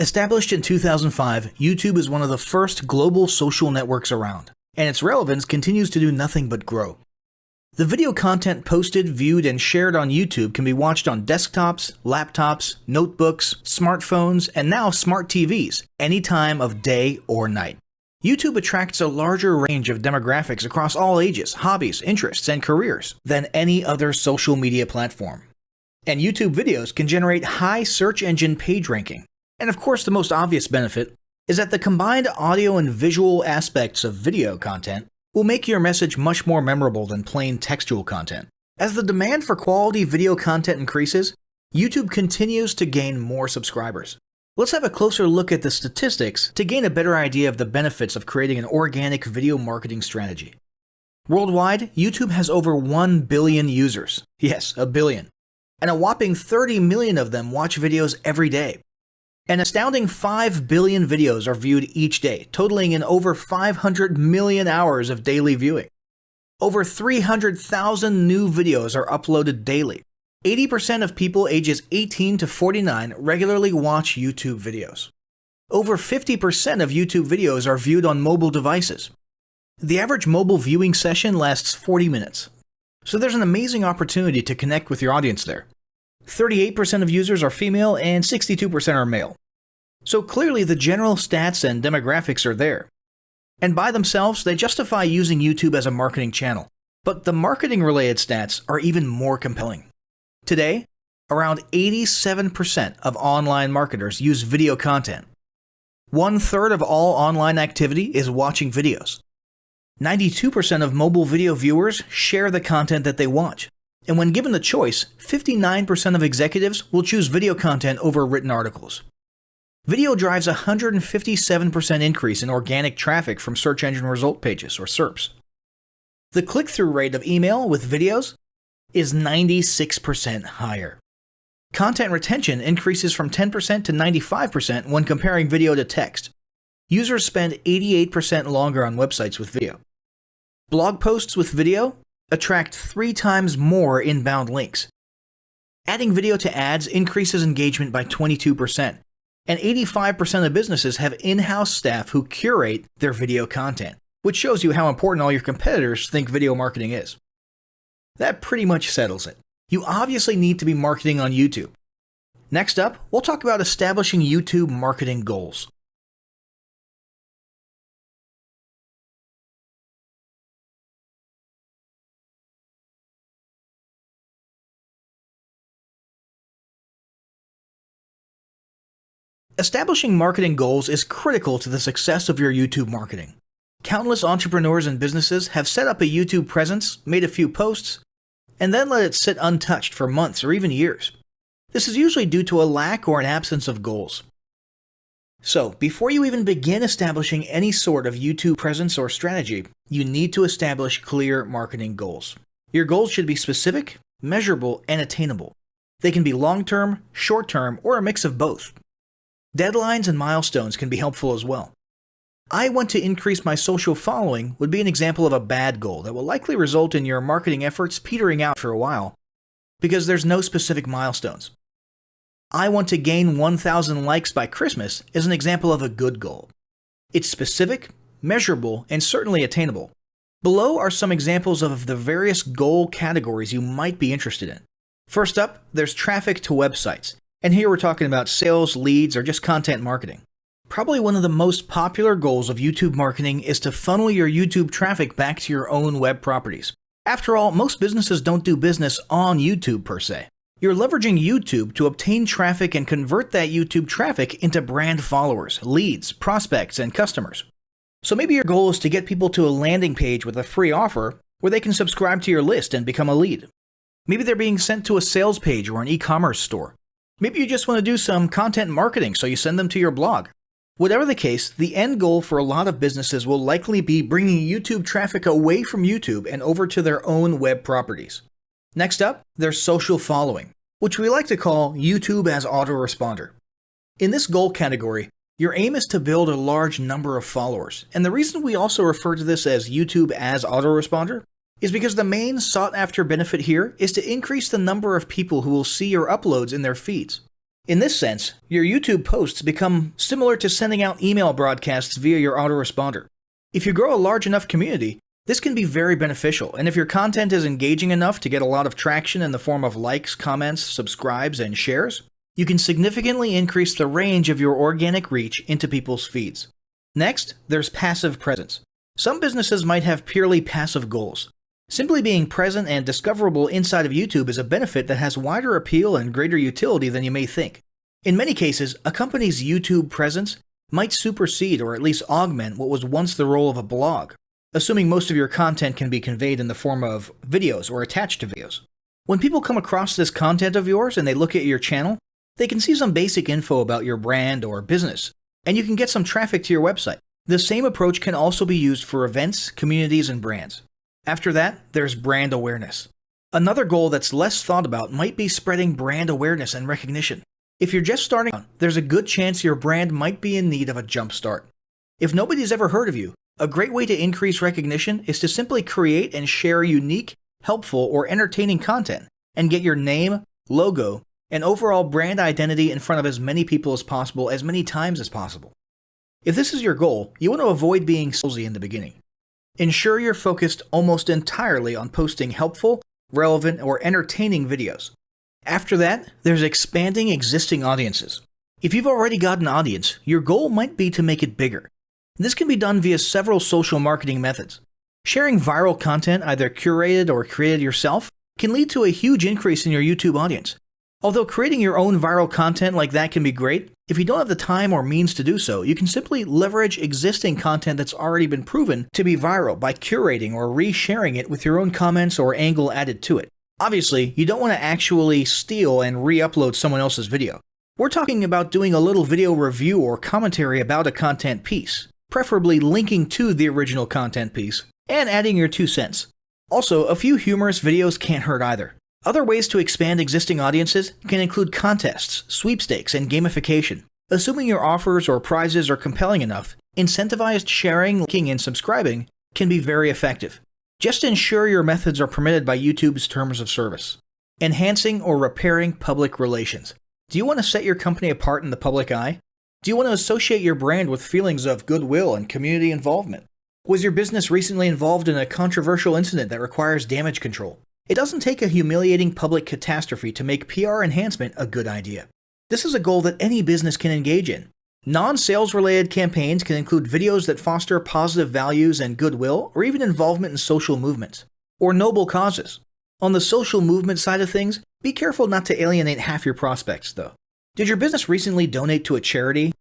Established in 2005, YouTube is one of the first global social networks around, and its relevance continues to do nothing but grow. The video content posted, viewed, and shared on YouTube can be watched on desktops, laptops, notebooks, smartphones, and now smart TVs, any time of day or night. YouTube attracts a larger range of demographics across all ages, hobbies, interests, and careers than any other social media platform. And YouTube videos can generate high search engine page ranking. And of course, the most obvious benefit is that the combined audio and visual aspects of video content will make your message much more memorable than plain textual content. As the demand for quality video content increases, YouTube continues to gain more subscribers. Let's have a closer look at the statistics to gain a better idea of the benefits of creating an organic video marketing strategy. Worldwide, YouTube has over 1 billion users. Yes, a billion. And a whopping 30 million of them watch videos every day. An astounding 5 billion videos are viewed each day, totaling in over 500 million hours of daily viewing. Over 300,000 new videos are uploaded daily. 80% of people ages 18 to 49 regularly watch YouTube videos. Over 50% of YouTube videos are viewed on mobile devices. The average mobile viewing session lasts 40 minutes. So there's an amazing opportunity to connect with your audience there. 38% of users are female and 62% are male. So clearly the general stats and demographics are there. And by themselves, they justify using YouTube as a marketing channel. But the marketing-related stats are even more compelling. Today, around 87% of online marketers use video content. 1/3 of all online activity is watching videos. 92% of mobile video viewers share the content that they watch. And when given the choice, 59% of executives will choose video content over written articles. Video drives a 157% increase in organic traffic from search engine result pages, or SERPs. The click-through rate of email with videos is 96% higher. Content retention increases from 10% to 95% when comparing video to text. Users spend 88% longer on websites with video. Blog posts with video attract 3 times more inbound links. Adding video to ads increases engagement by 22%, and 85% of businesses have in-house staff who curate their video content, which shows you how important all your competitors think video marketing is. That pretty much settles it. You obviously need to be marketing on YouTube. Next up, we'll talk about establishing YouTube marketing goals. Establishing marketing goals is critical to the success of your YouTube marketing. Countless entrepreneurs and businesses have set up a YouTube presence, made a few posts, and then let it sit untouched for months or even years. This is usually due to a lack or an absence of goals. So, before you even begin establishing any sort of YouTube presence or strategy, you need to establish clear marketing goals. Your goals should be specific, measurable, and attainable. They can be long-term, short-term, or a mix of both. Deadlines and milestones can be helpful as well. I want to increase my social following would be an example of a bad goal that will likely result in your marketing efforts petering out for a while because there's no specific milestones. I want to gain 1,000 likes by Christmas is an example of a good goal. It's specific, measurable, and certainly attainable. Below are some examples of the various goal categories you might be interested in. First up, there's traffic to websites. And here we're talking about sales, leads, or just content marketing. Probably one of the most popular goals of YouTube marketing is to funnel your YouTube traffic back to your own web properties. After all, most businesses don't do business on YouTube per se. You're leveraging YouTube to obtain traffic and convert that YouTube traffic into brand followers, leads, prospects, and customers. So maybe your goal is to get people to a landing page with a free offer where they can subscribe to your list and become a lead. Maybe they're being sent to a sales page or an e-commerce store. Maybe you just want to do some content marketing, so you send them to your blog. Whatever the case, the end goal for a lot of businesses will likely be bringing YouTube traffic away from YouTube and over to their own web properties. Next up, there's social following, which we like to call YouTube as autoresponder. In this goal category, your aim is to build a large number of followers, and the reason we also refer to this as YouTube as autoresponder is because the main sought-after benefit here is to increase the number of people who will see your uploads in their feeds. In this sense, your YouTube posts become similar to sending out email broadcasts via your autoresponder. If you grow a large enough community, this can be very beneficial, and if your content is engaging enough to get a lot of traction in the form of likes, comments, subscribes, and shares, you can significantly increase the range of your organic reach into people's feeds. Next, there's passive presence. Some businesses might have purely passive goals. Simply being present and discoverable inside of YouTube is a benefit that has wider appeal and greater utility than you may think. In many cases, a company's YouTube presence might supersede or at least augment what was once the role of a blog, assuming most of your content can be conveyed in the form of videos or attached to videos. When people come across this content of yours and they look at your channel, they can see some basic info about your brand or business, and you can get some traffic to your website. The same approach can also be used for events, communities, and brands. After that, there's brand awareness. Another goal that's less thought about might be spreading brand awareness and recognition. If you're just starting out, there's a good chance your brand might be in need of a jump start. If nobody's ever heard of you, a great way to increase recognition is to simply create and share unique, helpful, or entertaining content and get your name, logo, and overall brand identity in front of as many people as possible as many times as possible. If this is your goal, you want to avoid being salesy in the beginning. Ensure you're focused almost entirely on posting helpful, relevant, or entertaining videos. After that, there's expanding existing audiences. If you've already got an audience, your goal might be to make it bigger. This can be done via several social marketing methods. Sharing viral content, either curated or created yourself, can lead to a huge increase in your YouTube audience. Although creating your own viral content like that can be great, if you don't have the time or means to do so, you can simply leverage existing content that's already been proven to be viral by curating or resharing it with your own comments or angle added to it. Obviously, you don't want to actually steal and re-upload someone else's video. We're talking about doing a little video review or commentary about a content piece, preferably linking to the original content piece, and adding your 2 cents. Also, a few humorous videos can't hurt either. Other ways to expand existing audiences can include contests, sweepstakes, and gamification. Assuming your offers or prizes are compelling enough, incentivized sharing, liking, and subscribing can be very effective. Just ensure your methods are permitted by YouTube's terms of service. Enhancing or repairing public relations. Do you want to set your company apart in the public eye? Do you want to associate your brand with feelings of goodwill and community involvement? Was your business recently involved in a controversial incident that requires damage control? It doesn't take a humiliating public catastrophe to make PR enhancement a good idea. This is a goal that any business can engage in. Non-sales related campaigns can include videos that foster positive values and goodwill, or even involvement in social movements, or noble causes. On the social movement side of things, be careful not to alienate half your prospects, though. Did your business recently donate to a charity?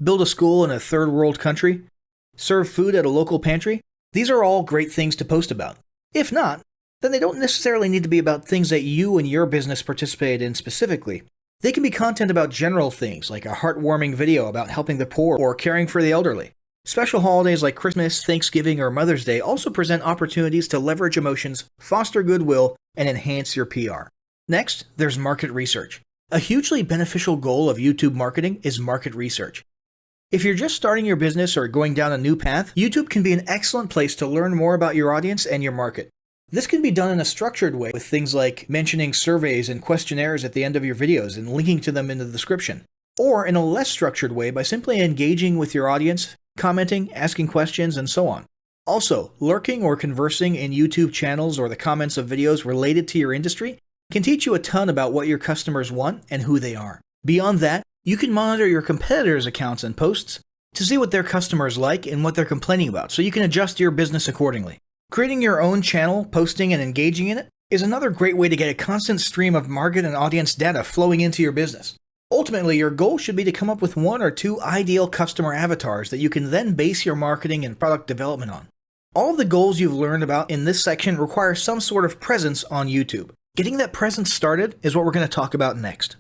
Build a school in a third world country? Serve food at a local pantry? These are all great things to post about. If not, then they don't necessarily need to be about things that you and your business participate in specifically. They can be content about general things, like a heartwarming video about helping the poor or caring for the elderly. Special holidays like Christmas, Thanksgiving, or Mother's Day also present opportunities to leverage emotions, foster goodwill, and enhance your PR. Next, there's market research. A hugely beneficial goal of YouTube marketing is market research. If you're just starting your business or going down a new path, YouTube can be an excellent place to learn more about your audience and your market. This can be done in a structured way with things like mentioning surveys and questionnaires at the end of your videos and linking to them in the description, or in a less structured way by simply engaging with your audience, commenting, asking questions, and so on. Also, lurking or conversing in YouTube channels or the comments of videos related to your industry can teach you a ton about what your customers want and who they are. Beyond that, you can monitor your competitors' accounts and posts to see what their customers like and what they're complaining about, so you can adjust your business accordingly. Creating your own channel, posting, and engaging in it is another great way to get a constant stream of market and audience data flowing into your business. Ultimately, your goal should be to come up with 1 or 2 ideal customer avatars that you can then base your marketing and product development on. All of the goals you've learned about in this section require some sort of presence on YouTube. Getting that presence started is what we're going to talk about next.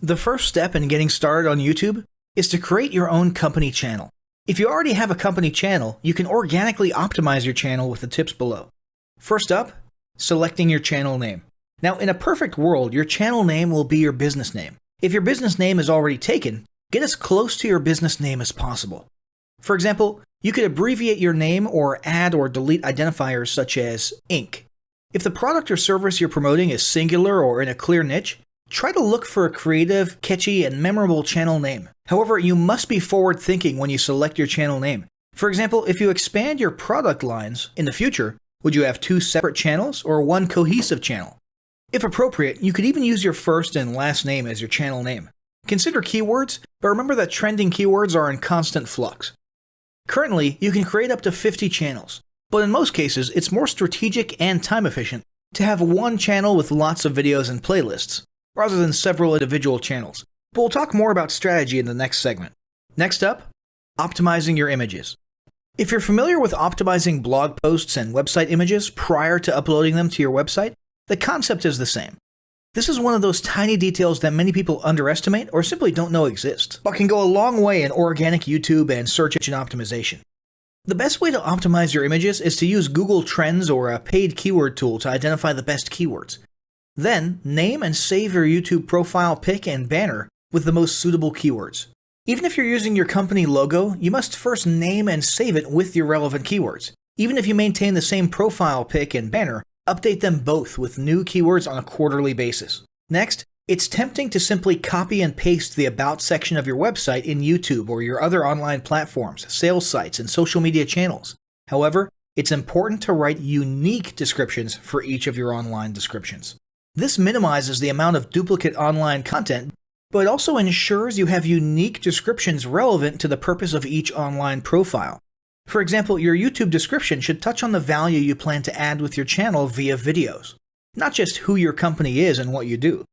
The first step in getting started on YouTube is to create your own company channel. If you already have a company channel, you can organically optimize your channel with the tips below. First up, selecting your channel name. Now, in a perfect world, your channel name will be your business name. If your business name is already taken, get as close to your business name as possible. For example, you could abbreviate your name or add or delete identifiers such as Inc. If the product or service you're promoting is singular or in a clear niche, try to look for a creative, catchy, and memorable channel name. However, you must be forward-thinking when you select your channel name. For example, if you expand your product lines in the future, would you have 2 separate channels or 1 cohesive channel? If appropriate, you could even use your first and last name as your channel name. Consider keywords, but remember that trending keywords are in constant flux. Currently, you can create up to 50 channels, but in most cases, it's more strategic and time efficient to have 1 channel with lots of videos and playlists, rather than several individual channels. But we'll talk more about strategy in the next segment. Next up, optimizing your images. If you're familiar with optimizing blog posts and website images prior to uploading them to your website, the concept is the same. This is one of those tiny details that many people underestimate or simply don't know exist, but can go a long way in organic YouTube and search engine optimization. The best way to optimize your images is to use Google Trends or a paid keyword tool to identify the best keywords. Then, name and save your YouTube profile pic and banner with the most suitable keywords. Even if you're using your company logo, you must first name and save it with your relevant keywords. Even if you maintain the same profile pic and banner, update them both with new keywords on a quarterly basis. Next, it's tempting to simply copy and paste the About section of your website in YouTube or your other online platforms, sales sites, and social media channels. However, it's important to write unique descriptions for each of your online descriptions. This minimizes the amount of duplicate online content, but it also ensures you have unique descriptions relevant to the purpose of each online profile. For example, your YouTube description should touch on the value you plan to add with your channel via videos, not just who your company is and what you do.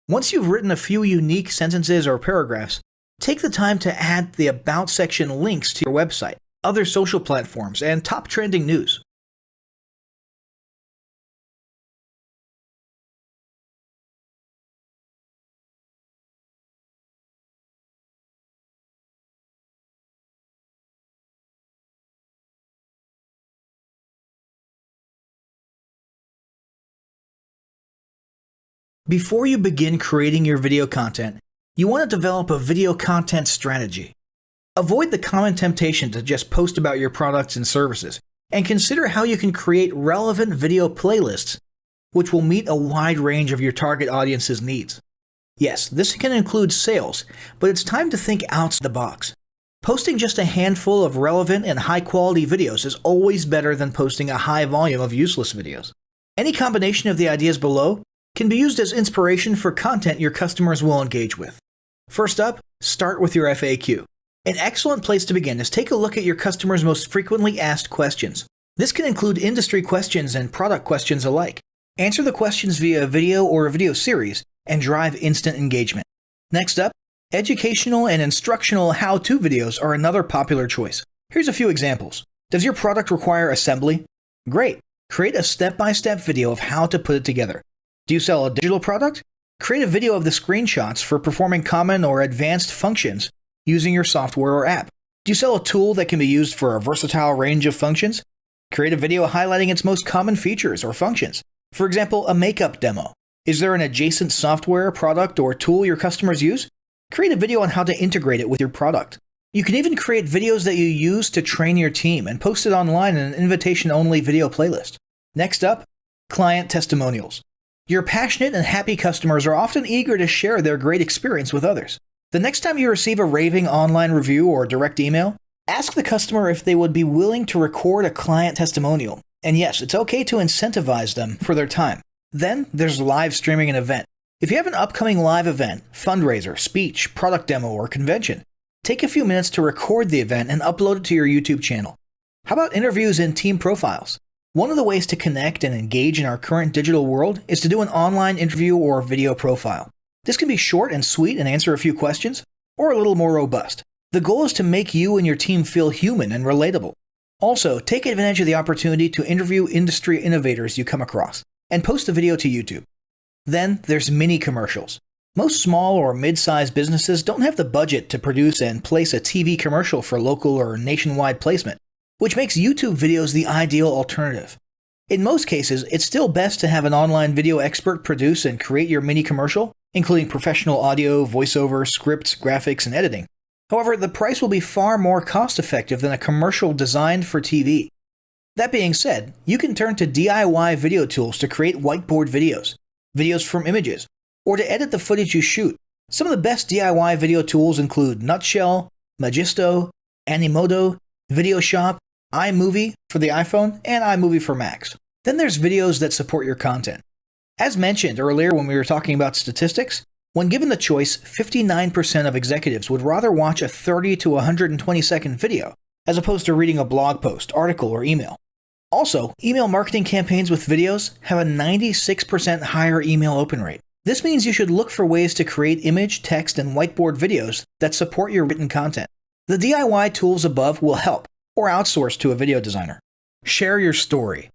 Once you've written a few unique sentences or paragraphs, take the time to add the About section links to your website, other social platforms, and top trending news. Before you begin creating your video content, you want to develop a video content strategy. Avoid the common temptation to just post about your products and services, and consider how you can create relevant video playlists, which will meet a wide range of your target audience's needs. Yes, this can include sales, but it's time to think outside the box. Posting just a handful of relevant and high-quality videos is always better than posting a high volume of useless videos. Any combination of the ideas below can be used as inspiration for content your customers will engage with. First up, start with your FAQ. An excellent place to begin is take a look at your customers' most frequently asked questions. This can include industry questions and product questions alike. Answer the questions via a video or a video series and drive instant engagement. Next up, educational and instructional how-to videos are another popular choice. Here's a few examples. Does your product require assembly? Great! Create a step-by-step video of how to put it together. Do you sell a digital product? Create a video of the screenshots for performing common or advanced functions using your software or app. Do you sell a tool that can be used for a versatile range of functions? Create a video highlighting its most common features or functions. For example, a makeup demo. Is there an adjacent software, product, or tool your customers use? Create a video on how to integrate it with your product. You can even create videos that you use to train your team and post it online in an invitation-only video playlist. Next up, client testimonials. Your passionate and happy customers are often eager to share their great experience with others. The next time you receive a raving online review or direct email, ask the customer if they would be willing to record a client testimonial. And yes, it's okay to incentivize them for their time. Then there's live streaming an event. If you have an upcoming live event, fundraiser, speech, product demo, or convention, take a few minutes to record the event and upload it to your YouTube channel. How about interviews and team profiles? One of the ways to connect and engage in our current digital world is to do an online interview or video profile. This can be short and sweet and answer a few questions, or a little more robust. The goal is to make you and your team feel human and relatable. Also, take advantage of the opportunity to interview industry innovators you come across, and post the video to YouTube. Then there's mini commercials. Most small or mid-sized businesses don't have the budget to produce and place a TV commercial for local or nationwide placement, which makes YouTube videos the ideal alternative. In most cases, it's still best to have an online video expert produce and create your mini commercial, including professional audio, voiceover, scripts, graphics, and editing. However, the price will be far more cost-effective than a commercial designed for TV. That being said, you can turn to DIY video tools to create whiteboard videos, videos from images, or to edit the footage you shoot. Some of the best DIY video tools include Nutshell, Magisto, Animoto, Videoshop, iMovie for the iPhone, and iMovie for Macs. Then there's videos that support your content. As mentioned earlier when we were talking about statistics, when given the choice, 59% of executives would rather watch a 30 to 120 second video as opposed to reading a blog post, article, or email. Also, email marketing campaigns with videos have a 96% higher email open rate. This means you should look for ways to create image, text, and whiteboard videos that support your written content. The DIY tools above will help, or outsource to a video designer. Share your story.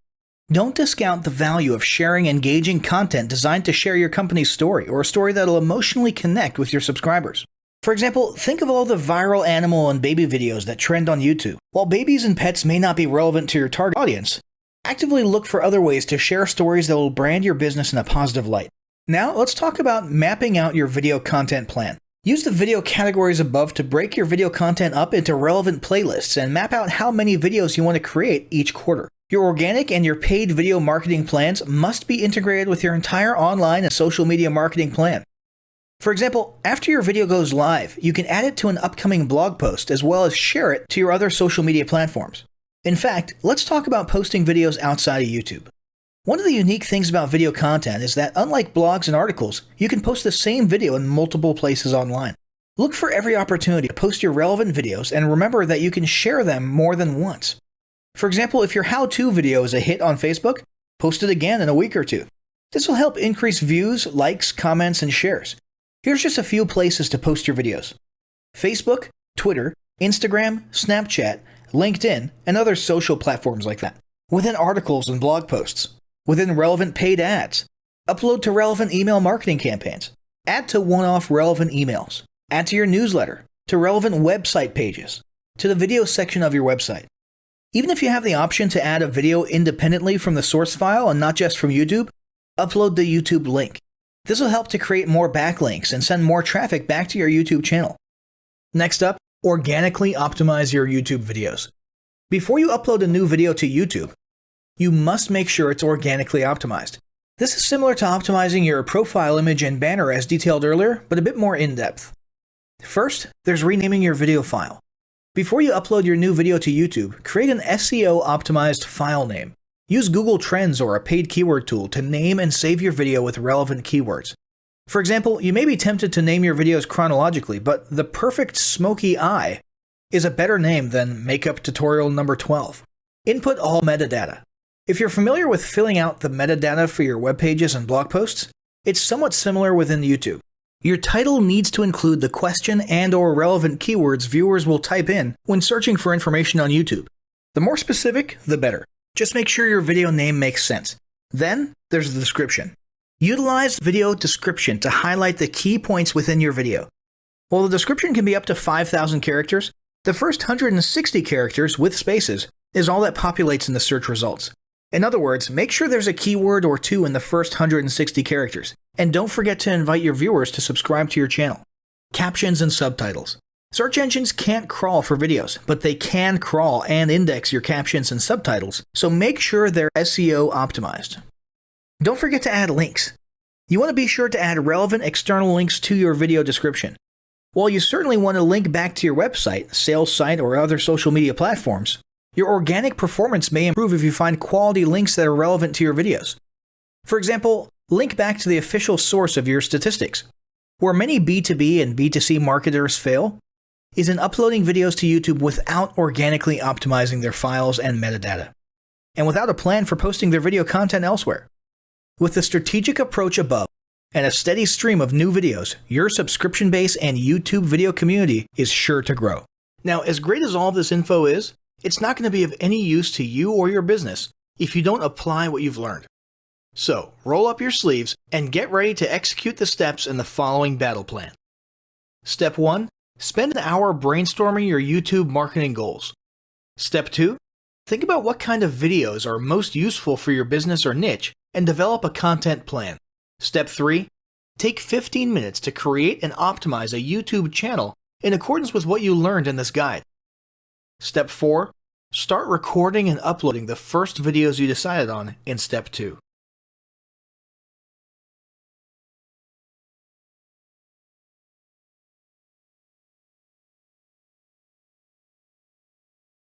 Don't discount the value of sharing engaging content designed to share your company's story, or a story that'll emotionally connect with your subscribers. For example, think of all the viral animal and baby videos that trend on YouTube. While babies and pets may not be relevant to your target audience, actively look for other ways to share stories that will brand your business in a positive light. Now, let's talk about mapping out your video content plan. Use the video categories above to break your video content up into relevant playlists and map out how many videos you want to create each quarter. Your organic and your paid video marketing plans must be integrated with your entire online and social media marketing plan. For example, after your video goes live, you can add it to an upcoming blog post as well as share it to your other social media platforms. In fact, let's talk about posting videos outside of YouTube. One of the unique things about video content is that unlike blogs and articles, you can post the same video in multiple places online. Look for every opportunity to post your relevant videos and remember that you can share them more than once. For example, if your how-to video is a hit on Facebook, post it again in a week or two. This will help increase views, likes, comments, and shares. Here's just a few places to post your videos: Facebook, Twitter, Instagram, Snapchat, LinkedIn, and other social platforms like that. Within articles and blog posts. Within relevant paid ads. Upload to relevant email marketing campaigns. Add to one-off relevant emails. Add to your newsletter. To relevant website pages. To the video section of your website. Even if you have the option to add a video independently from the source file and not just from YouTube, upload the YouTube link. This will help to create more backlinks and send more traffic back to your YouTube channel. Next up, organically optimize your YouTube videos. Before you upload a new video to YouTube, you must make sure it's organically optimized. This is similar to optimizing your profile image and banner as detailed earlier, but a bit more in-depth. First, there's renaming your video file. Before you upload your new video to YouTube, create an SEO-optimized file name. Use Google Trends or a paid keyword tool to name and save your video with relevant keywords. For example, you may be tempted to name your videos chronologically, but the perfect smoky eye is a better name than makeup tutorial number 12. Input all metadata. If you're familiar with filling out the metadata for your web pages and blog posts, it's somewhat similar within YouTube. Your title needs to include the question and/or relevant keywords viewers will type in when searching for information on YouTube. The more specific, the better. Just make sure your video name makes sense. Then, there's the description. Utilize video description to highlight the key points within your video. While the description can be up to 5,000 characters, the first 160 characters with spaces is all that populates in the search results. In other words, make sure there's a keyword or two in the first 160 characters, and don't forget to invite your viewers to subscribe to your channel. Captions and subtitles. Search engines can't crawl for videos, but they can crawl and index your captions and subtitles, so make sure they're SEO optimized. Don't forget to add links. You want to be sure to add relevant external links to your video description. While you certainly want to link back to your website, sales site, or other social media platforms, your organic performance may improve if you find quality links that are relevant to your videos. For example, link back to the official source of your statistics. Where many B2B and B2C marketers fail is in uploading videos to YouTube without organically optimizing their files and metadata, and without a plan for posting their video content elsewhere. With the strategic approach above and a steady stream of new videos, your subscription base and YouTube video community is sure to grow. Now, as great as all this info is, it's not going to be of any use to you or your business if you don't apply what you've learned. So, roll up your sleeves and get ready to execute the steps in the following battle plan. Step 1. Spend an hour brainstorming your YouTube marketing goals. Step 2. Think about what kind of videos are most useful for your business or niche and develop a content plan. Step 3. Take 15 minutes to create and optimize a YouTube channel in accordance with what you learned in this guide. Step 4. Start recording and uploading the first videos you decided on in Step 2.